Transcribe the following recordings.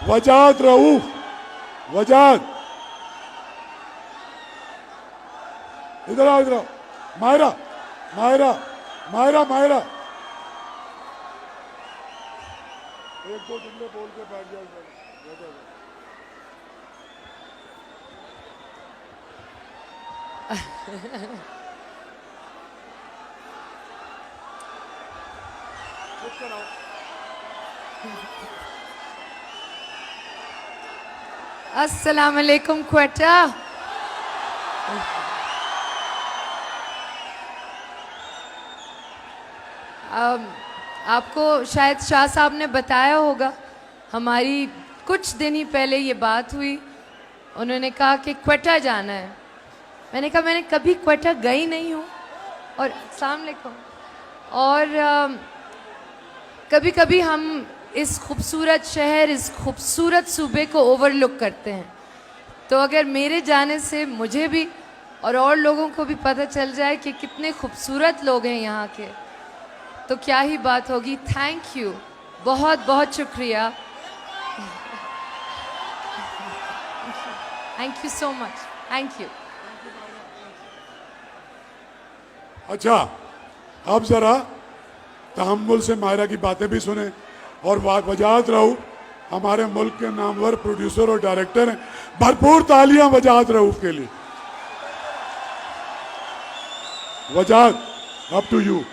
वजाद रऊफ, वजाद इधर आओ, इधर आओ। मायरा, मायरा, मायरा, मायरा, एक दो जुमले बोल के बैठ जाओ। अस्सलाम वालेकुम क्वेटा। आपको शायद शाह साहब ने बताया होगा, हमारी कुछ दिन ही पहले ये बात हुई। उन्होंने कहा कि क्वेटा जाना है। मैंने कहा मैंने कभी क्वेटा गई नहीं हूँ, और अस्सलाम वालेकुम। और कभी कभी हम इस खूबसूरत शहर, इस खूबसूरत सूबे को ओवरलुक करते हैं। तो अगर मेरे जाने से मुझे भी और लोगों को भी पता चल जाए कि कितने खूबसूरत लोग हैं यहाँ के, तो क्या ही बात होगी। थैंक यू, बहुत बहुत शुक्रिया। Thank you so much, thank you. अच्छा, अब जरा तहम्मुल से मायरा की बातें भी सुने। और वजाद रऊफ हमारे मुल्क के नामवर प्रोड्यूसर और डायरेक्टर हैं। भरपूर तालियां वजाद रऊफ के लिए। वजाद, अप टू यू।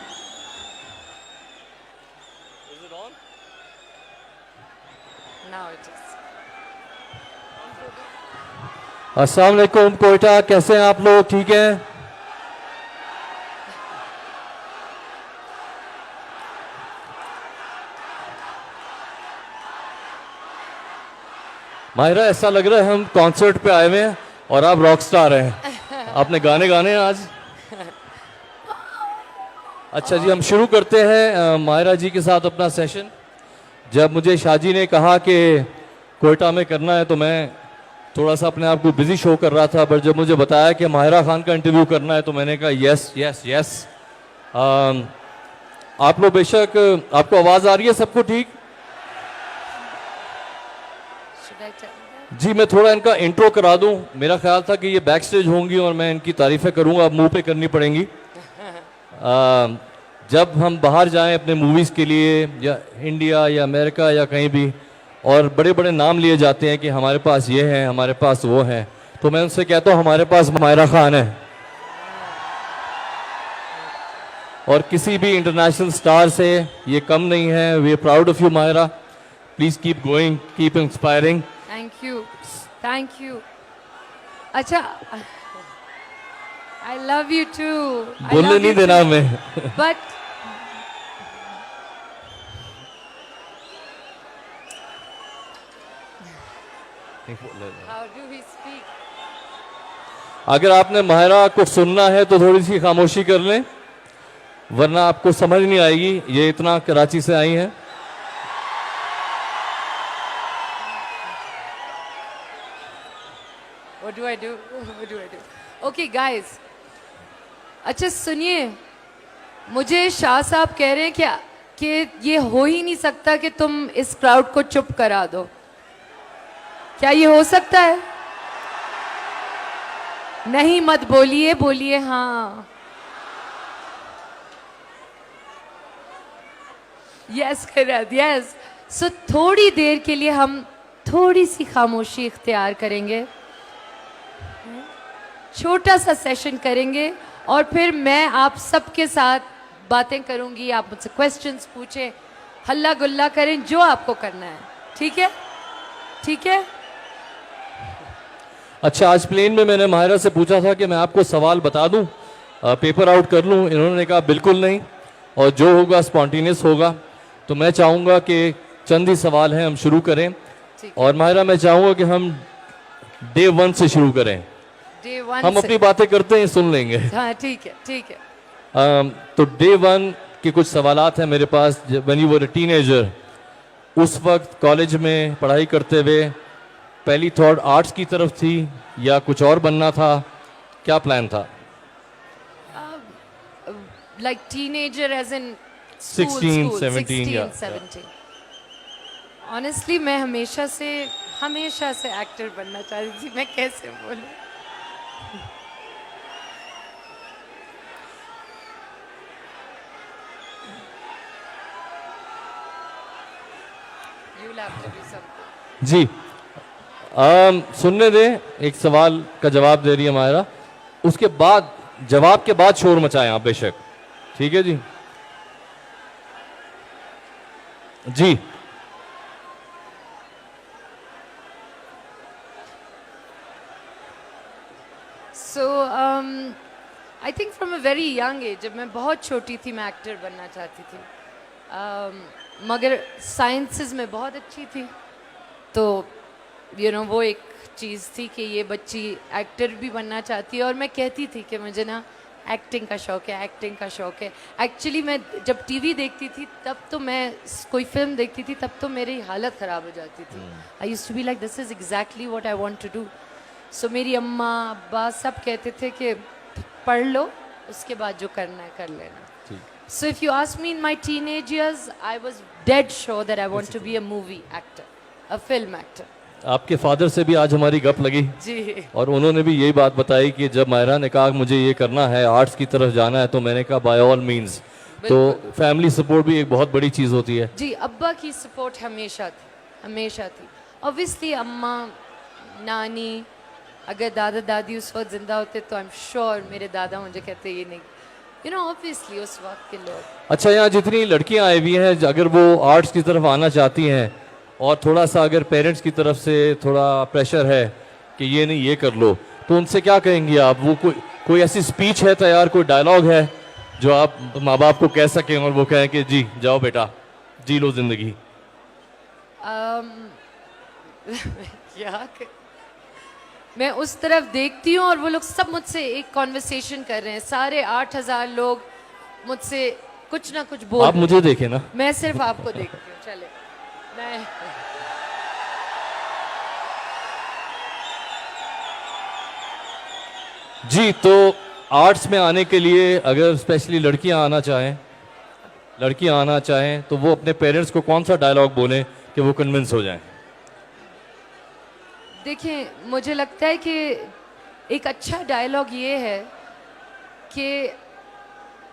अस्सलाम वालेकुम कोयटा, कैसे हैं आप लोग? ठीक हैं? माहिरा, ऐसा लग रहा है हम कॉन्सर्ट पे आए हुए हैं और आप रॉक स्टार हैं। आपने गाने गाने हैं आज। अच्छा जी, हम शुरू करते हैं माहिरा जी के साथ अपना सेशन। जब मुझे शाहजी ने कहा कि कोयटा में करना है, तो मैं थोड़ा सा अपने आप को बिजी शो कर रहा था। पर जब मुझे बताया कि माहिरा खान का इंटरव्यू करना है, तो मैंने कहा यस यस यस। आप लोग बेशक, आपको आवाज़ आ रही है सबको ठीक? जी, मैं थोड़ा इनका इंट्रो करा दूं। मेरा ख्याल था कि ये बैक स्टेज होंगी और मैं इनकी तारीफ़ें करूंगा, अब मुंह पे करनी पड़ेंगी। जब हम बाहर जाएं अपने मूवीज़ के लिए, या इंडिया या अमेरिका या कहीं भी, और बड़े बड़े नाम लिए जाते हैं कि हमारे पास ये है, हमारे पास वो है, तो मैं उनसे कहता हूँ हमारे पास मायरा खान है। और किसी भी इंटरनेशनल स्टार से ये कम नहीं है। We are proud of you Maira. Please keep going, keep inspiring. Thank you, thank you. अच्छा, आई लव यू टू। बोलने नहीं देना मैं। But how do we speak? अगर आपने माहिरा को सुनना है तो थोड़ी सी खामोशी कर लें, वरना आपको समझ नहीं आएगी। ये इतना कराची से आई हैं। What do I do? What do I do? Okay, guys. अच्छा सुनिए, मुझे शाह साहब कह रहे हैं कि ये हो ही नहीं सकता कि तुम इस क्राउड को चुप करा दो। क्या ये हो सकता है? नहीं, मत बोलिए, बोलिए हाँ। Yes correct, yes. सो थोड़ी देर के लिए हम थोड़ी सी खामोशी इख्तियार करेंगे, छोटा सा सेशन करेंगे, और फिर मैं आप सबके साथ बातें करूंगी। आप मुझसे क्वेश्चंस पूछें, हल्ला गुल्ला करें, जो आपको करना है। ठीक है? ठीक है? अच्छा, आज प्लेन में मैंने माहिरा से पूछा था कि मैं आपको सवाल बता दूं, पेपर आउट कर लूं। इन्होंने कहा बिल्कुल नहीं, और जो होगा स्पॉन्टेनियस होगा। तो मैं चाहूँगा कि चंद ही सवाल हैं, हम शुरू करें। और माहिरा, मैं चाहूँगा कि हम डे 1 से शुरू करें। डे 1 हम अपनी बातें करते हैं, सुन लेंगे। हाँ ठीक है, ठीक है। तो डे 1 के कुछ सवालात हैं मेरे पास। When you were a teenager, उस वक्त कॉलेज में पढ़ाई करते हुए पहली थॉट आर्ट्स की तरफ थी या कुछ और बनना था? क्या प्लान था? Like teenager as in 16, 17, yeah. 17. Honestly मैं हमेशा से एक्टर बनना चाहती थी, मैं कैसे बोलूं। You'll have to do something. जी सुनने दें, एक सवाल का जवाब दे रही है मायरा, उसके बाद जवाब के बाद शोर मचाएं आप बेशक, ठीक है जी। जी So I think from a very young age, जब मैं बहुत छोटी थी मैं एक्टर बनना चाहती थी, मगर साइंसेस में बहुत अच्छी थी, तो वो एक चीज़ थी कि ये बच्ची एक्टर भी बनना चाहती है। और मैं कहती थी कि मुझे ना एक्टिंग का शौक़ है, एक्टिंग का शौक़ है। एक्चुअली मैं जब टीवी देखती थी तब तो मैं कोई फिल्म देखती थी तब तो मेरी हालत ख़राब हो जाती थी। I used to be like this is exactly what I want to do. So मेरी अम्मा अब्बा सब कहते थे कि पढ़ लो, उसके बाद जो करना है कर लेना। So if you ask me in my teenage years I was dead sure that I want to be a movie actor, a film actor. आपके फादर से भी आज हमारी गप लगी जी, और उन्होंने भी यही बात बताई कि जब मायरा ने कहा मुझे ये करना है, आर्ट्स की तरफ जाना है, तो मैंने कहा बाय ऑल मींस। तो फैमिली सपोर्ट भी एक बहुत बड़ी चीज़ होती है। जी, अब्बा की सपोर्ट हमेशा थी, हमेशा थी। ऑब्वियसली अम्मा, नानी, अगर दादा दादी उस वक्त जिंदा होते तो आई एम श्योर मेरे दादा मुझे कहते ये नहीं, ऑब्वियसली उस वक्त के लोग। अच्छा, यहाँ जितनी लड़कियाँ आई हुई हैं, अगर वो आर्ट्स की तरफ आना चाहती हैं और थोड़ा सा अगर पेरेंट्स की तरफ से थोड़ा प्रेशर है कि ये नहीं ये कर लो, तो उनसे क्या कहेंगी आप? वो कोई ऐसी स्पीच है तैयार, कोई डायलॉग है जो आप माँ बाप को कह सकें और वो कहें कि जी जाओ बेटा जी लो जिंदगी? मैं उस तरफ देखती हूँ और वो लोग सब मुझसे एक कॉन्वर्सेशन कर रहे हैं, सारे 8,000 लोग मुझसे कुछ ना कुछ बोल। आप मुझे देखें ना, मैं सिर्फ आपको देखती हूँ। चले मैं जी। तो आर्ट्स में आने के लिए अगर स्पेशली लड़कियां आना चाहें तो वो अपने पेरेंट्स को कौन सा डायलॉग बोलें कि वो कन्विंस हो जाएं? देखिए, मुझे लगता है कि एक अच्छा डायलॉग ये है कि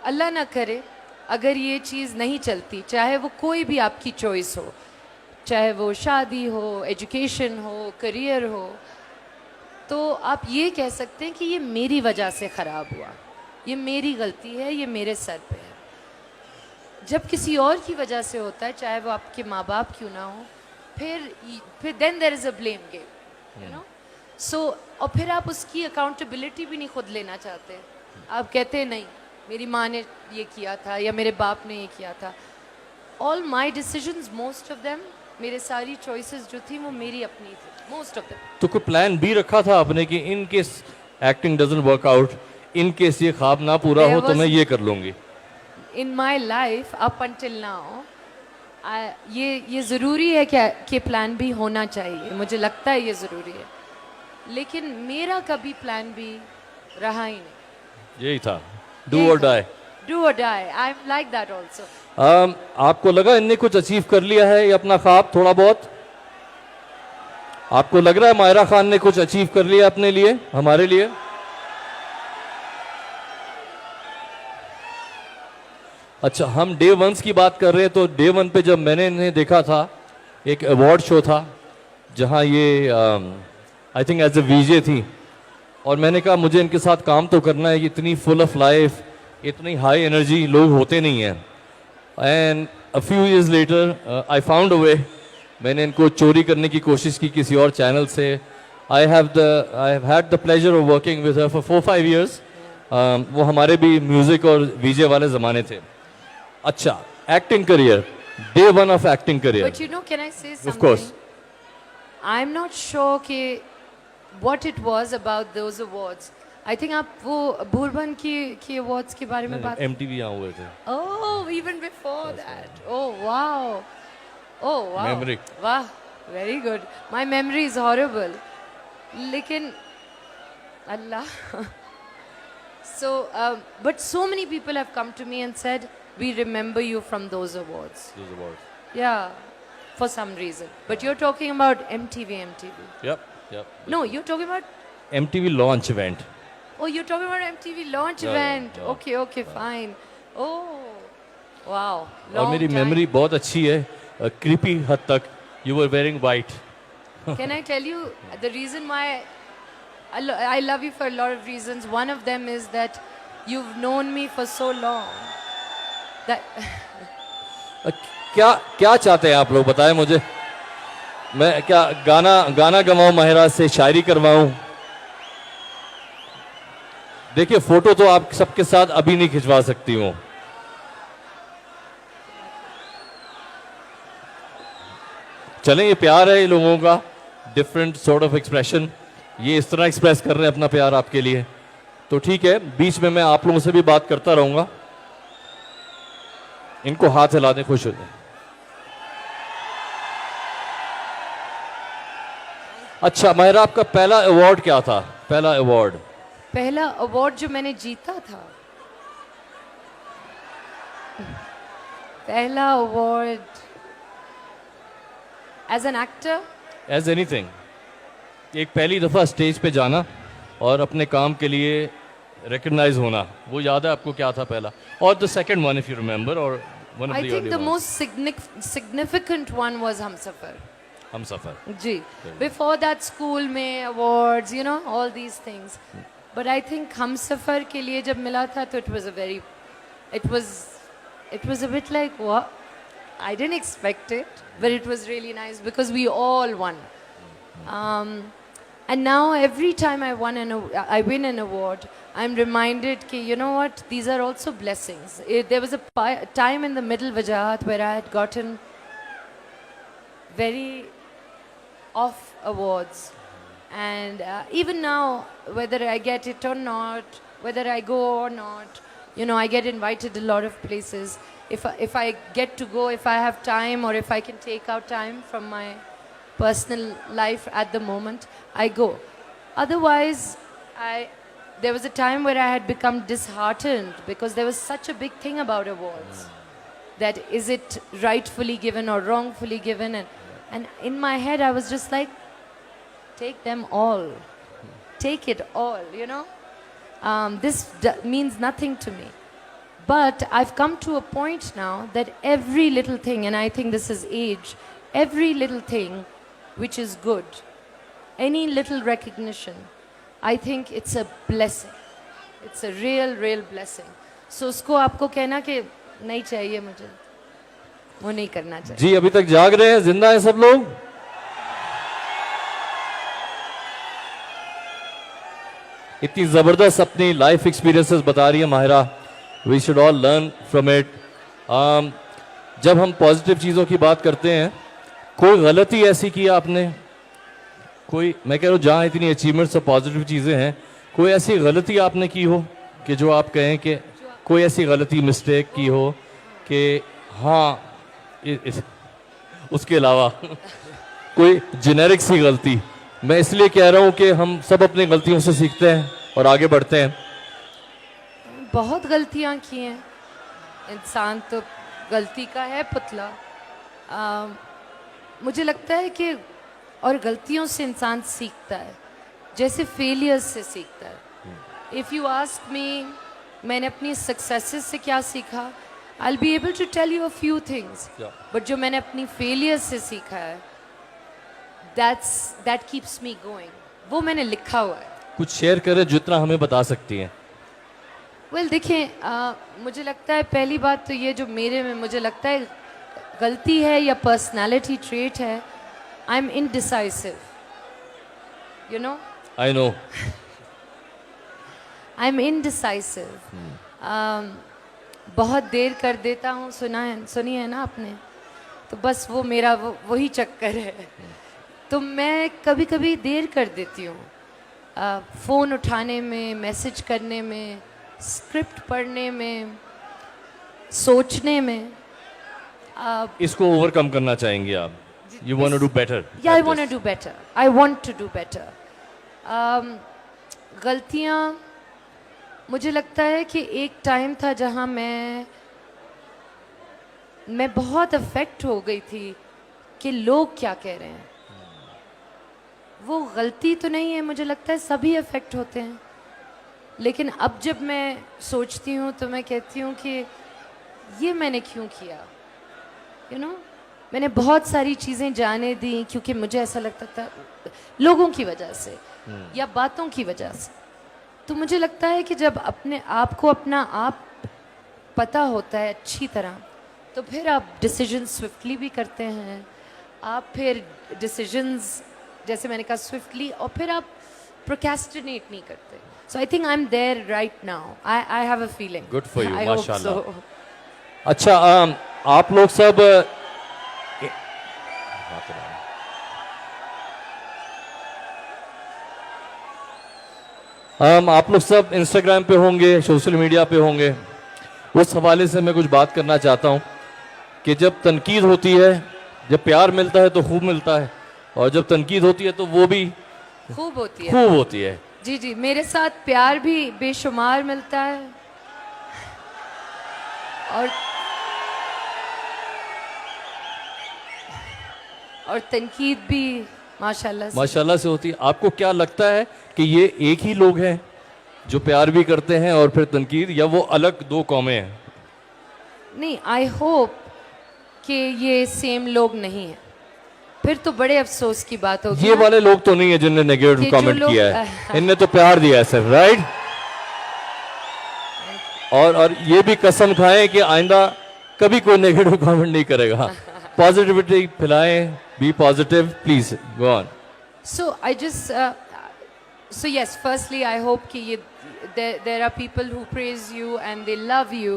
अल्लाह ना करे अगर ये चीज़ नहीं चलती, चाहे वो कोई भी आपकी चॉइस हो, चाहे वो शादी हो, एजुकेशन हो, करियर हो, तो आप ये कह सकते हैं कि ये मेरी वजह से ख़राब हुआ, ये मेरी गलती है, ये मेरे सर पे है। जब किसी और की वजह से होता है, चाहे वो आपके माँ बाप क्यों ना हो, फिर then there is a blame game, so और फिर आप उसकी अकाउंटेबिलिटी भी नहीं खुद लेना चाहते। आप कहते हैं नहीं मेरी माँ ने ये किया था या मेरे बाप ने ये किया था। All my decisions, most of them, मेरे सारी चॉइसेस जो थी वो मेरी अपनी थी, मोस्ट ऑफ देम। तो कोई प्लान बी रखा था आपने कि in case acting doesn't work out, in case ये ख्वाब ना पूरा हो तो मैं ये कर लूंगी? In my life up until now ये ज़रूरी है कि प्लान बी होना चाहिए, मुझे लगता है ये ज़रूरी है, लेकिन मेरा कभी प्लान बी रहा ही नहीं। यही था, डू और डाई। डू और die, I am like that also. आपको लगा इनने कुछ अचीव कर लिया है ये अपना ख्वाब थोड़ा बहुत? आपको लग रहा है मायरा खान ने कुछ अचीव कर लिया अपने लिए, हमारे लिए? अच्छा, हम डे वंस की बात कर रहे हैं, तो डे वन पे जब मैंने इन्हें देखा था, एक अवार्ड शो था जहां ये आई थिंक एज ए वीजे थी, और मैंने कहा मुझे इनके साथ काम तो करना है, इतनी फुल ऑफ लाइफ, इतनी हाई एनर्जी लोग होते नहीं हैं। And a few years later I found a way, मैंने इनको चोरी करने की कोशिश की किसी और चैनल से। I have had the pleasure of working with her for 4-5 years। वो हमारे भी म्यूजिक और वीजे वाले ज़माने थे। अच्छा, acting career, day one of acting career. But you know, can I say something? Of course. I'm not sure कि what it was about those awards. I think आप वो भूरभन की awards के बारे में बात। MTV यहाँ हुए थे। Oh, even before that. Oh wow. Oh wow. Memory. वाह, very good. My memory is horrible. लेकिन अल्लाह। So, but so many people have come to me and said, we remember you from those awards. Those awards. Yeah. for some reason. But you're talking about MTV. Yep, yep. No, you're talking about. MTV launch event. Oh, you're talking about MTV launch Yeah, event. yeah. Okay, fine. Oh, wow. और Long मेरी time. Memory बहुत अच्छी है, creepy हद तक. You were wearing white. Can I tell you the reason why I love you for a lot of reasons. One of them is that you've known me for so long. That क्या क्या चाहते हैं आप लोग, बताएं मुझे. मैं क्या गाना गवाऊं, माहिरा से शायरी करवाऊं? देखिए, फोटो तो आप सबके साथ अभी नहीं खिंचवा सकती हूं. चलें, ये प्यार है ये लोगों का, डिफरेंट सॉर्ट ऑफ एक्सप्रेशन. ये इस तरह एक्सप्रेस कर रहे हैं अपना प्यार आपके लिए, तो ठीक है. बीच में मैं आप लोगों से भी बात करता रहूंगा. इनको हाथ हिला दें, खुश हो जाए. अच्छा माहिरा, आपका पहला अवार्ड क्या था? पहला अवार्ड जो मैंने जीता था, पहला award as an actor. As anything. एक पहली दफा स्टेज पे जाना और अपने काम के लिए रिकग्नाइज होना, वो याद है आपको क्या था पहला? और the second one if you remember, और one of I the think the early most significant one was Humsafar. हम सफर. Ji. Before that, school में awards, you know, all these things. But I think Humsafar के लिए जब मिला था, तो it was a bit like, what? I didn't expect it, but it was really nice because we all won. And now every time I win an award, I'm reminded that, you know what, these are also blessings. There was a time in the middle Wajahat where I had gotten very off awards. And even now, whether I get it or not, whether I go or not, you know, I get invited a lot of places. If I get to go, if I have time, or if I can take out time from my personal life at the moment, I go. Otherwise, there was a time where I had become disheartened because there was such a big thing about awards. That is it rightfully given or wrongfully given? And in my head, I was just like, take them all. Take it all, you know. This means nothing to me. But I've come to a point now that every little thing, and I think this is age, every little thing which is good, any little recognition, I think it's a blessing. It's a real blessing. So उसको आपको कहना कि नहीं चाहिए मुझे, वो नहीं करना चाहिए. जी, अभी तक जाग रहे हैं, जिंदा हैं सब लोग. इतनी जबरदस्त अपनी लाइफ एक्सपीरियंसेस बता रही है Mahira. We should all learn from it. जब हम पॉजिटिव चीज़ों की बात करते हैं, कोई गलती ऐसी की आपने, कोई, मैं कह रहा हूँ जहाँ इतनी अचीवमेंट्स और पॉजिटिव चीज़ें हैं, कोई ऐसी गलती आपने की हो कि जो आप कहें कि कोई ऐसी गलती, मिस्टेक की हो कि हाँ, उसके अलावा कोई जेनेरिक सी गलती? मैं इसलिए कह रहा हूँ कि हम सब अपनी गलतियों से सीखते हैं और आगे बढ़ते हैं. बहुत गलतियां की हैं. इंसान तो गलती का है पुतला. मुझे लगता है कि और गलतियों से इंसान सीखता है, जैसे फेलियर्स से सीखता है. इफ़ यू आस्क मी, मैंने अपनी सक्सेसेस से क्या सीखा, I will be able to tell you a few things. But जो मैंने अपनी फेलियर्स से सीखा है, that keeps me going. वो मैंने लिखा हुआ है. कुछ शेयर करें जितना हमें बता सकती हैं. वेल देखिए, मुझे लगता है पहली बात तो ये जो मेरे में मुझे लगता है गलती है या पर्सनालिटी ट्रेट है, I am indecisive. You know, I know. I am indecisive. बहुत देर कर देता हूँ. सुनी है ना आपने, तो बस वो मेरा वही चक्कर है. तो मैं कभी कभी देर कर देती हूँ फ़ोन उठाने में, मैसेज करने में, स्क्रिप्ट पढ़ने में, सोचने में. इसको ओवरकम करना चाहेंगे आप? You want to do better? या I want to do better. I want to do better. गलतियाँ, मुझे लगता है कि एक टाइम था जहाँ मैं बहुत अफेक्ट हो गई थी कि लोग क्या कह रहे हैं। वो गलती तो नहीं है, मुझे लगता है सभी अफेक्ट होते हैं, लेकिन अब जब मैं सोचती हूँ तो मैं कहती हूँ कि ये मैंने क्यों किया, यू नो मैंने बहुत सारी चीज़ें जाने दी क्योंकि मुझे ऐसा लगता था लोगों की वजह से या बातों की वजह से। तो मुझे लगता है कि जब अपने आप को अपना आप पता होता है अच्छी तरह, तो फिर आप डिसीजन स्विफ्टली भी करते हैं, आप फिर डिसीजंस जैसे मैंने कहा स्विफ्टली, और फिर आप प्रोक्रेस्टिनेट नहीं करते। So I think I am there right now, I have a feeling. Good for you, माशाल्लाह। अच्छा, आप लोग सब आप लोग सब इंस्टाग्राम पे होंगे, सोशल मीडिया पे होंगे। उस हवाले से मैं कुछ बात करना चाहता हूँ कि जब तनकीद होती है, जब प्यार मिलता है तो खूब मिलता है, और जब तनकीद होती है तो वो भी खूब होती है। खूब होती है। जी जी, मेरे साथ प्यार भी बेशुमार मिलता है और तनकीद भी माशाल्लाह से होती है। आपको क्या लगता है कि ये एक ही लोग हैं जो प्यार भी करते हैं और फिर तनकीद, या वो अलग दो कौमें हैं? नहीं, आई होप कि ये सेम लोग नहीं हैं, फिर तो बड़े अफसोस की बात होगी। ये वाले लोग तो नहीं है जिनने नेगेटिव कमेंट किया है, इनने तो प्यार दिया है सर, राइट? और ये भी कसम खाएं कि आइंदा कभी कोई नेगेटिव कमेंट नहीं करेगा। पॉजिटिविटी फैलाएं, be positive, please go on. So I just, so yes, firstly I hope कि ये there are people who praise you and they love you,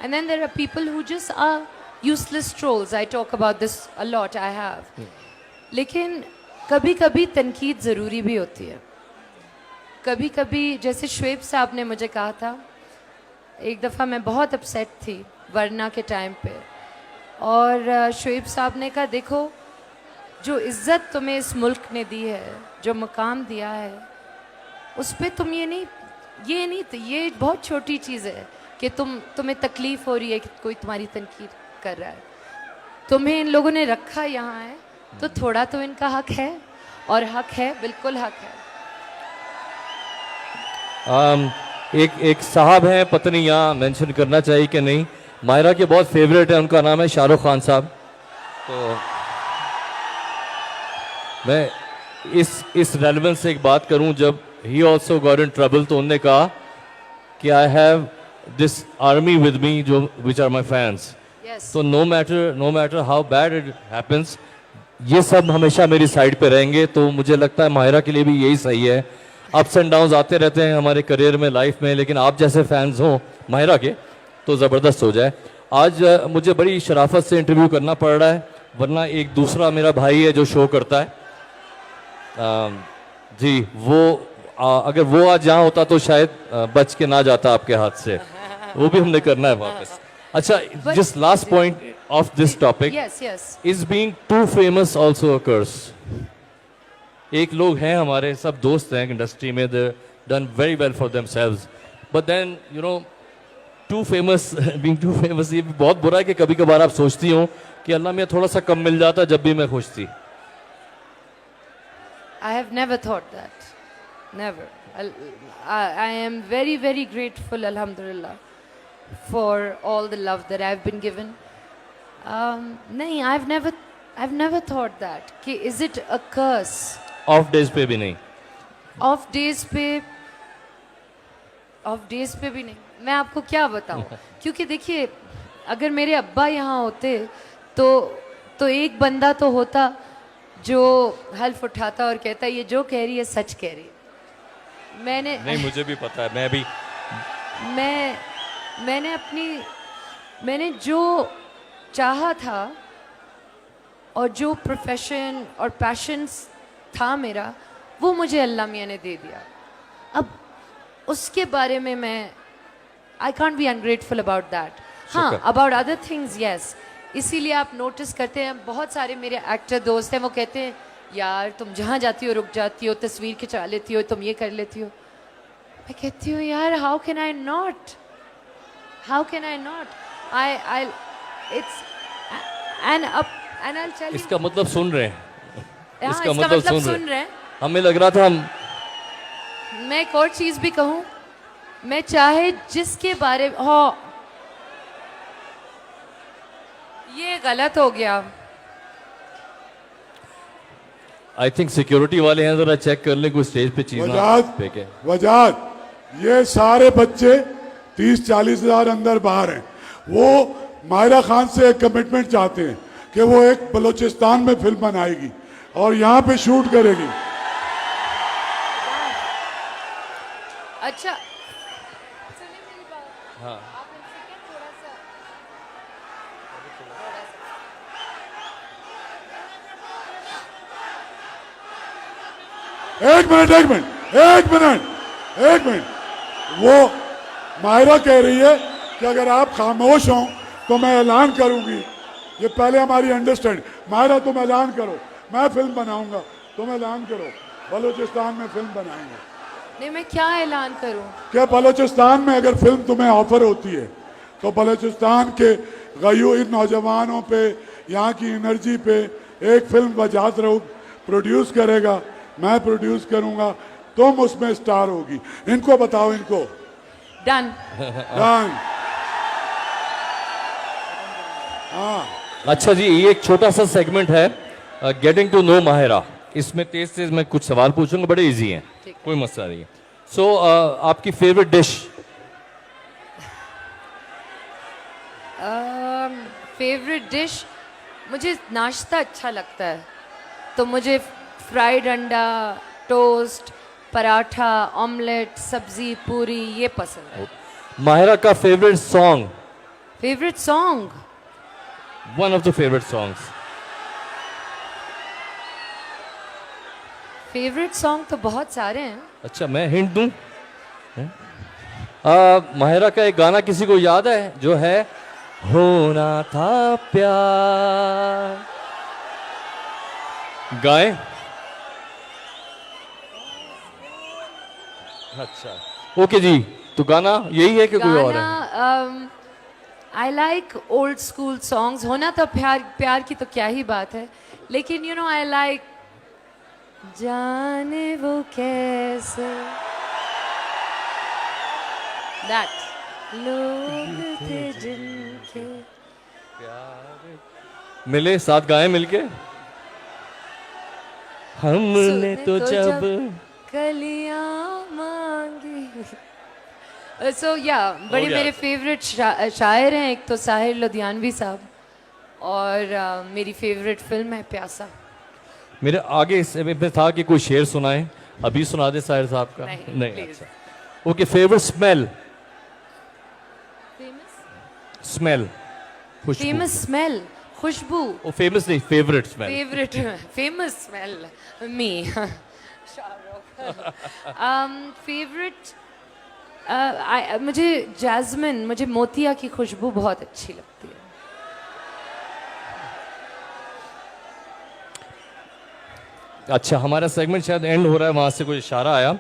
and then there are people who just are useless trolls. I talk about this a lot, I have. लेकिन कभी कभी तनकीद ज़रूरी भी होती है। कभी कभी जैसे शुएब साहब ने मुझे कहा था, एक दफ़ा मैं बहुत अपसेट थी वरना के टाइम पे, और शुएब साहब ने कहा देखो, जो इज़्ज़त तुम्हें इस मुल्क ने दी है, जो मकाम दिया है, उस पर तुम ये बहुत छोटी चीज़ है कि तुम्हें तकलीफ़ हो रही है कि कोई तुम्हारी तनकीद कर रहा है। तुम्हें इन लोगों ने रखा यहाँ है तो थोड़ा तो इनका हक है, और हक है, बिल्कुल हक है। एक साहब हैं, पता नहीं यहाँ मेंशन करना चाहिए कि नहीं, मायरा के बहुत फेवरेट है, उनका नाम है शाहरुख खान साहब। तो मैं इस रेलेवेंस से एक बात करूं, जब he also got in trouble तो उन्होंने कहा कि I have this army with me जो विच आर माई फैंस। तो no matter how bad it happens, ये सब हमेशा मेरी साइड पे रहेंगे। तो मुझे लगता है माहिरा के लिए भी यही सही है। अप्स एंड डाउन्स आते रहते हैं हमारे करियर में, लाइफ में, लेकिन आप जैसे फैंस हों माहिरा के तो ज़बरदस्त हो जाए। आज मुझे बड़ी शराफत से इंटरव्यू करना पड़ रहा है, वरना एक दूसरा मेरा भाई है जो शो करता है, जी, वो अगर वो आज यहाँ होता तो शायद बच के ना जाता आपके हाथ से, वो भी हमने करना है वापस। अच्छा, just last point of this topic, yes. is being too famous also a curse? एक लोग हैं हमारे, सब दोस्त हैं इंडस्ट्री में, they done very well for themselves, but then you know too famous, being too famous, ये भी बहुत बुरा है कि कभी कभार आप सोचती हो कि अल्लाह में थोड़ा सा कम मिल जाता जब भी मैं खुश थी। I have never thought that, never. I am very, very grateful, alhamdulillah, for all the love that I've been given. नहीं, I've never thought that कि is it a curse? Off days पे भी नहीं, Off days पे भी नहीं। मैं आपको क्या बताऊं, क्योंकि देखिए अगर मेरे अब्बा यहाँ होते तो एक बंदा तो होता जो हल्फ उठाता और कहता ये जो कह रही है सच कह रही है। नहीं, मुझे भी पता है, मैं भी मैंने जो चाहा था और जो प्रोफेशन और पैशन था मेरा, वो मुझे अल्लाह मियाँ ने दे दिया। अब उसके बारे में मैं I can't be ungrateful about that. हाँ, अबाउट अदर थिंग्स यस। इसीलिए आप नोटिस करते हैं, बहुत सारे मेरे एक्टर दोस्त हैं, वो कहते हैं यार तुम जहाँ जाती हो रुक जाती हो, तस्वीर खिंचा लेती हो, तुम ये कर लेती हो। मैं कहती हूँ यार how can I not, I it's and अब And I'll tell you. इसका मतलब सुन रहे हैं, हाँ, इसका मतलब सुन रहे हैं। हैं। हमें लग रहा था हम मैं एक और चीज भी कहूं, मैं चाहे जिसके बारे हो, ये गलत हो गया। आई थिंक सिक्योरिटी वाले हैं, जरा चेक कर लें कोई स्टेज पे चीज ना वजाहत फेंके। वजाहत ये सारे बच्चे 30-40 हजार अंदर बाहर हैं। वो मायरा खान से एक कमिटमेंट चाहते हैं कि वो एक बलूचिस्तान में फिल्म बनाएगी और यहाँ पे शूट करेगी। अच्छा सुनिए मेरी बात। हाँ आप इनसे क्या थोड़ा सा एक मिनट। वो मायरा कह रही है कि अगर आप खामोश हो तो मैं ऐलान करूंगी। ये पहले हमारी अंडरस्टैंड। मायरा तुम ऐलान करो, मैं फिल्म बनाऊंगा, तुम ऐलान करो बलूचिस्तान में फिल्म बनाएंगे। नहीं, मैं क्या ऐलान करूं? क्या बलूचिस्तान में अगर फिल्म तुम्हें ऑफर होती है तो बलूचिस्तान के गयूर नौजवानों पे, यहाँ की एनर्जी पे एक फिल्म वजाहत रऊफ प्रोड्यूस करेगा, मैं प्रोड्यूस करूंगा, तुम उसमें स्टार होगी। इनको बताओ, इनको डन। डन। हाँ अच्छा जी, ये एक छोटा सा सेगमेंट है गेटिंग टू नो माहिरा। इसमें तेज तेज मैं कुछ सवाल पूछूंगा, बड़े इजी हैं, कोई मसला नहीं है। सो आपकी फेवरेट डिश? फेवरेट डिश, मुझे नाश्ता अच्छा लगता है, तो मुझे फ्राइड अंडा, टोस्ट, पराठा, ऑमलेट, सब्जी, पूरी, ये पसंद है। माहिरा का favourite song? Favourite song, one of the favourite songs. Favourite song तो बहुत सारे हैं। अच्छा, मैं हिंट दूं? माहिरा का एक गाना किसी को याद है जो है होना था प्यार? गाएं? अच्छा ओके जी, तो गाना यही है कि कोई और है? I like old school songs. होना तो प्यार की तो क्या ही बात है, लेकिन यू नो आई लाइक जाने वो कैसे, दैट लोग थे जिनके मिले साथ गाएं मिलके। हमने तो जब कलियां मांगी। सो या बड़े गया। मेरे फेवरेट शायर हैं, एक तो साहिर लुधियानवी साहब, और मेरी फेवरेट फिल्म है प्यासा। मेरे आगे इसमें था कि कोई शेर सुनाए, अभी सुना दे साहिर साहब का। नहीं, please। अच्छा ओके, फेवरेट स्मेल? स्मेल, खुशबू। फेमस स्मेल, खुशबू। ओ फेमस नहीं, favourite smell. Favourite famous smell me. Favourite मुझे जैस्मिन, मुझे मोतिया की खुशबू बहुत अच्छी लगती है। अच्छा, हमारा सेगमेंट शायद एंड हो रहा है, वहां से कोई इशारा आया।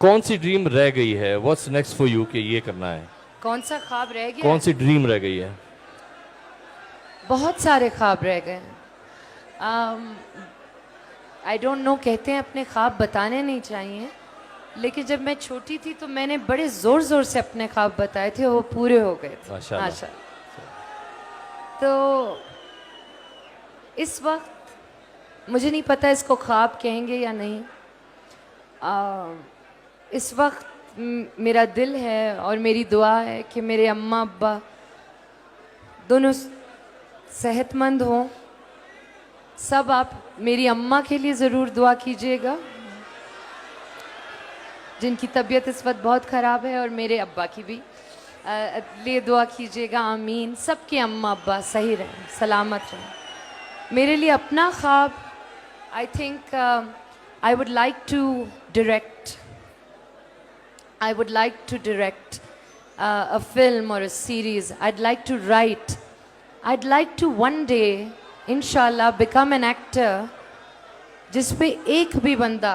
कौन सी ड्रीम रह गई है? व्हाट्स नेक्स्ट फॉर यू कि ये करना है? कौन सा ख्वाब रह गया? कौन सी ड्रीम रह गई है? बहुत सारे ख्वाब रह गए। आई डोंट नो, कहते हैं अपने ख्वाब बताने नहीं चाहिए, लेकिन जब मैं छोटी थी तो मैंने बड़े ज़ोर ज़ोर से अपने ख्वाब बताए थे, वो पूरे हो गए थे माशाल्लाह। तो इस वक्त मुझे नहीं पता इसको ख्वाब कहेंगे या नहीं। इस वक्त मेरा दिल है और मेरी दुआ है कि मेरे अम्मा अब्बा दोनों सेहतमंद हों। सब आप मेरी अम्मा के लिए ज़रूर दुआ कीजिएगा, जिनकी तबीयत इस वक्त बहुत ख़राब है, और मेरे अब्बा की भी लिए दुआ कीजिएगा, आमीन। सबके अम्मा अब्बा सही रहें, सलामत रहें। मेरे लिए अपना ख्वाब, I think I would like to direct, I would like to direct a film or a series. I'd like to write. I'd like to one day, inshallah, become an actor जिस पे एक भी बंदा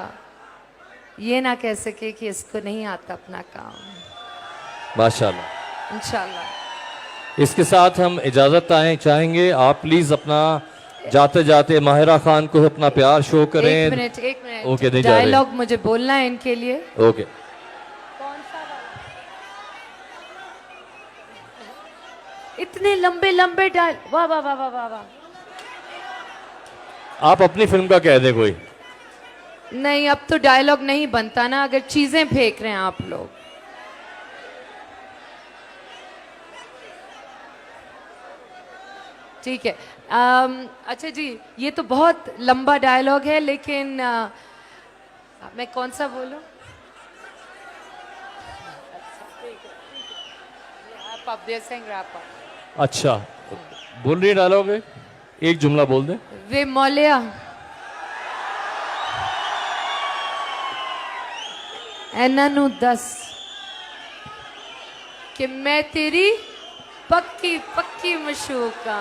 ये ना कह सके कि इसको नहीं आता अपना काम। माशाल्लाह। इंशाल्लाह। इसके साथ हम इजाज़त चाहेंगे। आप प्लीज़ अपना जाते जाते माहिरा खान को अपना प्यार शो करें। एक मिनट ओके, नहीं जा रहे। डायलॉग मुझे बोलना है इनके लिए। ओके, इतने लंबे लंबे डायल, वाह वाह वाह वाह वाह वाह। आप अपनी फिल्म का कह दें कोई। नहीं, अब तो डायलॉग नहीं बनता ना, अगर चीजें फेंक रहे हैं आप लोग। ठीक है। अच्छा जी, ये तो बहुत लंबा डायलॉग है, लेकिन मैं कौन सा बोलूं? अच्छा, बोल रही डायलॉग है, एक जुमला बोल दे। वे मौलिया, ऐना नू दस कि मैं तेरी पक्की पक्की मशूका।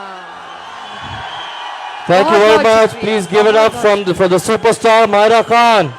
Thank you very much. Please give it up for the superstar Myra Khan.